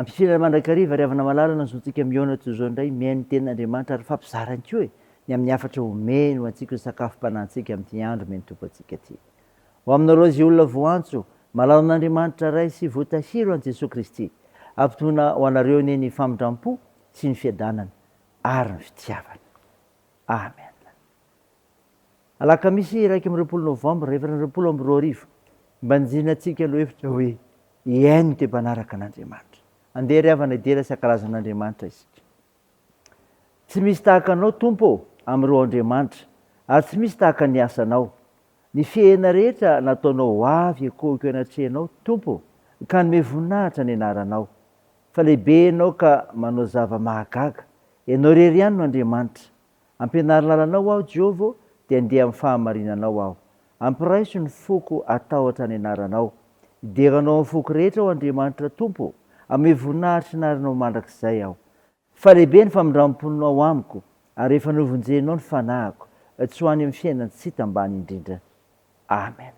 ampifirana mandrakariva ry avana malalana zontsika miona toy zao indray mihainy tenin'andriamanitra ary fampizarany ko e ny amin'ny afatra omeny ho antsika sakafom-panantsika amin'ity andro meny tompo antsika ty. Ho aminareo zay olona voantso malao amin'andriamanitra ray sy voatahiro an' Jesosy Kristy ampitoana ho anareo ny ny famindram-po sy ny fiadanana ary ny fitiavana. Amen. Alakamisy 1 Novambra 2024 mba nijinantsika aloha hevitra hoe iaino te mpanaraka an'Andriamanitra. Andeha ry havana idera sy ankalazan'Andriamanitra isika. Tsy misy tahaka anao tompo amin'ireo Andriamanitra ary tsy misy tahaka ny asanao. Ny fiaina rehetra nataonao avy ekoko anatrehanao tompo ka nome voninahitra ny anaranao. Fa lehibe ianao ka manao zava-mahagaga. Ianao rery ihany no Andriamanitra. Ampianary lalanao aho Jehovah dia andeha amin'ny fahamarinanao aho. Ampiraiso ny foko atahotra ny anaranao. Ideranao amin'ny foko rehetra ho Andriamanitra tompo. Ame voninahitra naranao mandrakizay aho. Fa lehibe ny famindram-ponao amiko ary efa novonjenao ny fanahiko. Tsy ho any amin'ny fiainany tsy tambany indrindra. Amen.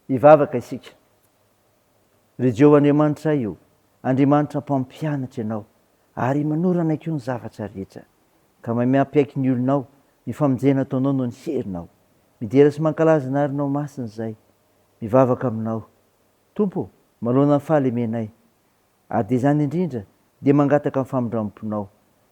hivavaka isika. Ry Jehovahandriamanitra io, Andriamanitra mpampianatra ianao ary manorana koa ny zavatra rehetra, ka mampiaiky ny olonao ny famonjena ataonao no ny herinao. Midera sy mankalaza narinao masina izay, mivavaka aminao. Tompo, malona ny fahalemenay, ary dia izany indrindra dia mangataka amin'ny famindram-ponao,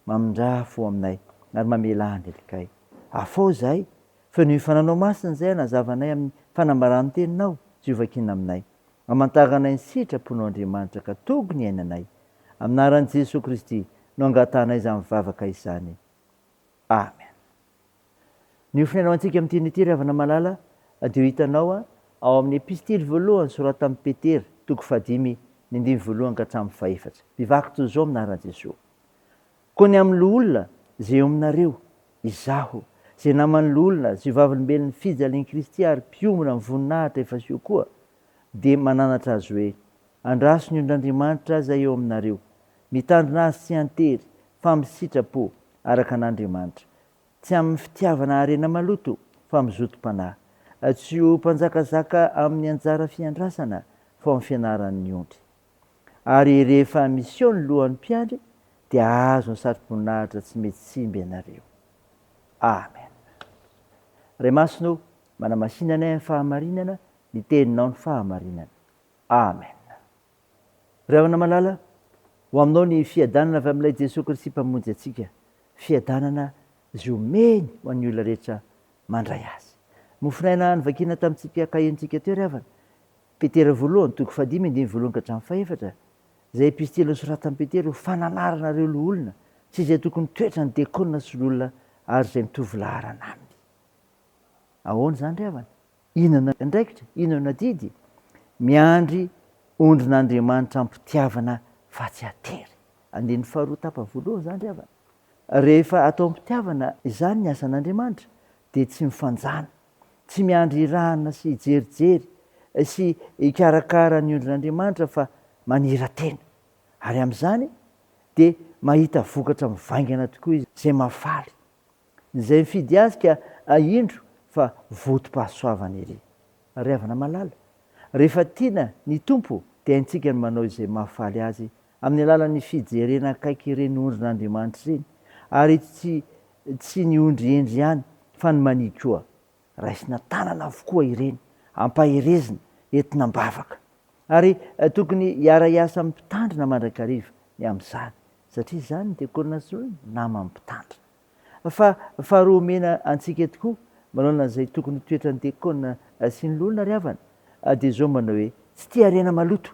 mamindrafo aminay ary mamela andelakay. Afao izay, fa ny fananao masina izay nazavanay amin'ny fanambarany teninao sy hovakina aminay. Amantaranay ny sitraponao Andriamanitra ka tokony iainanay. Aminaran'i Jesosy Kristy no angatanay izany mivavaka izany. Amen. Ny ofinainao antsika amin'ny teny ity ry havana malala dia hitanao ao amin'ny epistily voalohany sorata amin'ny Petera, toko 5:1-4. Mivahaka toy izao aminaran'i Jesosy. Koa ny amin'ny olona izay eo aminareo, izaho izay naman'ny olona izay vavolombelon'ny fijalian'i Kristy ary mpiomana amin'ny voninahitra efa sy io koa, dia mananatra azy hoe andraso ny ondr'Andriamanitra izay eo aminareo, mitandrina azy tsy antery fa amin'ny sitrapo araka an'Andriamanitra, tsy amin'ny fitiavana harena maloto fa amin'ny zotom-panahy, tsy ho mpanjakazaka amin'ny anjara fiandrasana fa amin'ny fianaran'ny ondry. Ary rehefa misy eo ny lohan'ny mpiandry dia azo ny satroboninahitra tsy mety simba ianareo. Amen. Ray masino, manamasinanay amin'ny fahamarinana, ny teninao ny fahamarinana. Amen. Ry havana malala, ho aminao ny fiadanana avy amin'ilay Jesosy Kristy mpamonjy antsika, fiadanana izay omeny ho an'ny olona rehetra mandray azy. Mofinaina nyvakina tamintsika kahentsika teo ry havana, Petera voalohany, toko 5:1-4, izay epistily nosoratany Petera ho fananaranareo olona sy izay tokony toetra ny diakona sy olona ary izay mitovy laharana aminy. Ahoana izany ry havana? Inona andraikitra, inona didy? Miandry ondrin'Andriamanitra ampitiavana fa tsy atery. Andiny faharoa tapa voalohany izany ry havana. Rehefa atao ampitiavana izany ny asan'Andriamanitra dia tsy mifanjana, tsy miandry irahana sy ijerijery sy ikarakara ny ondrin'Andriamanitra fa maniran-tena. Ary amin'izany dia mahita vokatra mivaingana tokoa izy izay mahafaly. Izay mifidy azy ka indro fa votom-pahasoavana ery. Ry havana malala, rehefa tiana ny Tompo dia haintsika ny manao izay mahafaly azy amin'ny alalan'ny fijerena akaiky ireny ondrin'Andriamanitra ireny, ary tsy ny ondry endry ihany fa ny mania koa. Raisina tanana avokoa ireny, ampaherezina entina mbavaka. Ary tokony hiara-iasa amin'ny mpitandrina mandrakariva ny amin'izany, satria izany dia diakona sy olona nama mpitandrina. Fa faharoa omena antsika tokoa manao izay tokony toetra ny diakona sy ny olona ry havana, dia izao manao hoe tsy tia harena maloto.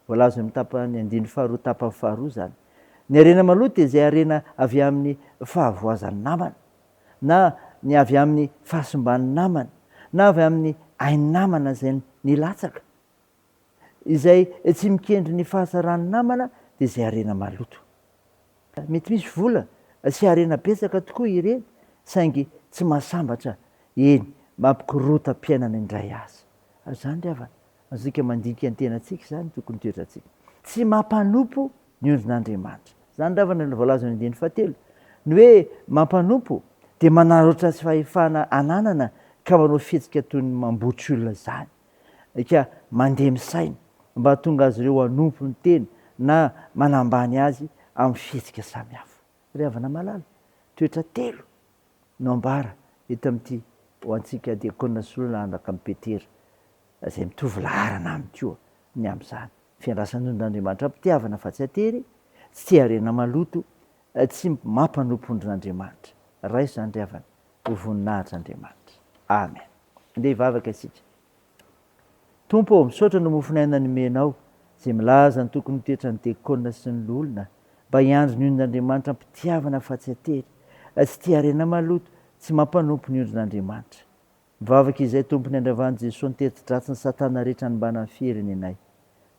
Voalaza amin'ny tapany 5 tapany faharoa izany. Ny harena maloto dia izay harena avy amin'ny fahavoazan'ny namana, na ny avy amin'ny fahasimban'ny namana, na avy amin'ny ain'ny namana izay nilatsaka, izay tsy mikendry ny fahasaran'ny namana dia izay harena maloto. Mety misy vola sy harena betsaka tokoa ireny, saingy tsy mahasambatra, eny mampikorota-piainana indray azy. Izany ry havana, azika mandika ny tenantsika izany tokony toetrantsika. Tsy mampanompo ny ondrin'Andriamanitra. Izany ry havana voalaza ny 7, ny hoe mampanompo dia manaratra sy fahefana ananana ka manao fihetsika toy ny mambotry olona izany, ka mandeha misaina mba tonga azy ireo hanompo ny teny na manambany azy amin'ny fihetsika samihafa. Ry havana malala, toetra 3 no ambara eto amin'ity ho antsika diakona sy olona andraka amin'ny Petera, izay mitovy laharana aminy koa ny amin'izany. Fiandrasany ondrin'Andriamanitra ampitiavana fa tsy atery, tsy harena maloto, tsy mampanompo ondrin'Andriamanitra. Raiso izany ry havana, ho voninahitra Andriamanitra. Amen. Andeha hivavaka isika. Tompo, misaotra no mofinaina ny menao izay milaza ny tokony toetra ny diakona sy ny olona mba hiandry ny ondrin'Andriamanitra ampitiavana fa tsy atery, tsy tia harena maloto, tsy mampanompo ny ondrin'Andriamanitra. Mivavaka izay tompony andravan'i Jesosy niteti-dratsy ny satana rehetra nybana ny firenenay.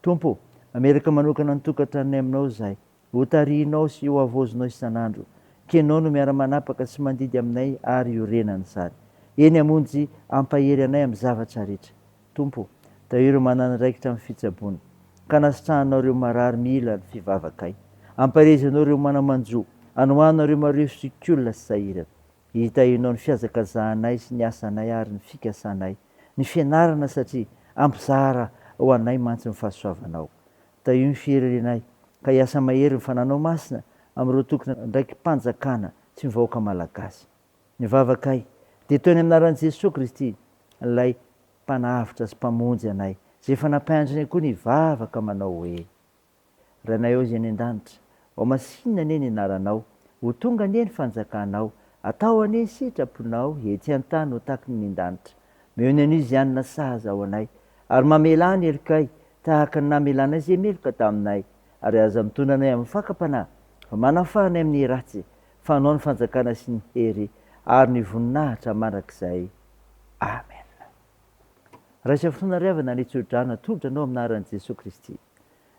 Tompo, mameraka manokana ny tokantranonay aminao izahay, ho tarihinao sy ho avozinao isan'andro, kenao no miara-manapaka sy mandidy aminay ary iorenany izany. Eny hamonjy ampahery anay amin'ny zavatra rehetra. Tompo, da ireo manandraikitra amin'ny fitsaboana, ka nasitrahanao ireo marary mila ny fivavakay. Amparezinao ireo manamanjo, anohanao ireo mareo sikolona sy sahirana. Hitahinao ny fiazakazahanay sy ny asanay ary ny fikasanay, ny fianarana satria ampizara ho anay mantsy ny fahasoavanao. Da io ny fiherenay ka hiasa mahery ny fananao masina amin'ireo tokona ndraiky mpanjakana sy mivahoaka malagasy. Mivavakay dia toy ny aminaran'i Jesosy Kristy ilay mpanavitra sy mpamonjy anay zay efa nampiandriny koa ny vavaka manao hoe: Ranay ao izay any an-danitra, ao masinina anie ny anaranao, ho tonga anie ny fanjakanao, atao anie ny sitraponao etsy an-tany ho tahaky ny an-danitra. Meo ny izy anina sahaza ao anay, ary mamela ny elokay tahaka ny namelanay izay meloka taminay, ary aza mitondra anay amin'ny fakam-panahy, fa manafanay amin'ny ratsy, fanao ny fanjakana sy ny hery ary ny voninahitra mandrakizay. Amen. Raisa fotoana ny tsodrana tolotra anao aminaran'i Jesosy Kristy.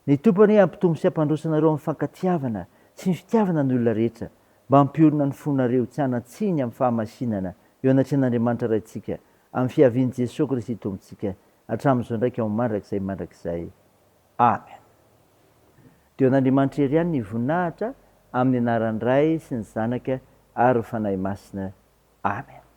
Ny tompony ampitombo sy ampandrosanareo amin'ny fankatiavana sy ny fitiavana ny olona rehetra, mba hampiorina ny fonareo tsy hanatsiny amin'ny fahamasinana eo anatrehan'Andriamanitra raintsika, amin'ny fiavian'i Jesosy Kristy tompontsika, hatramin'izao ndraiky ao mandrakizay. Amen. Deo an'Andriamanitra ery ihany ny voninahitra amin'ny anaran'ny Ray sy ny Zanaka ary ny Fanahy Masina. Amen.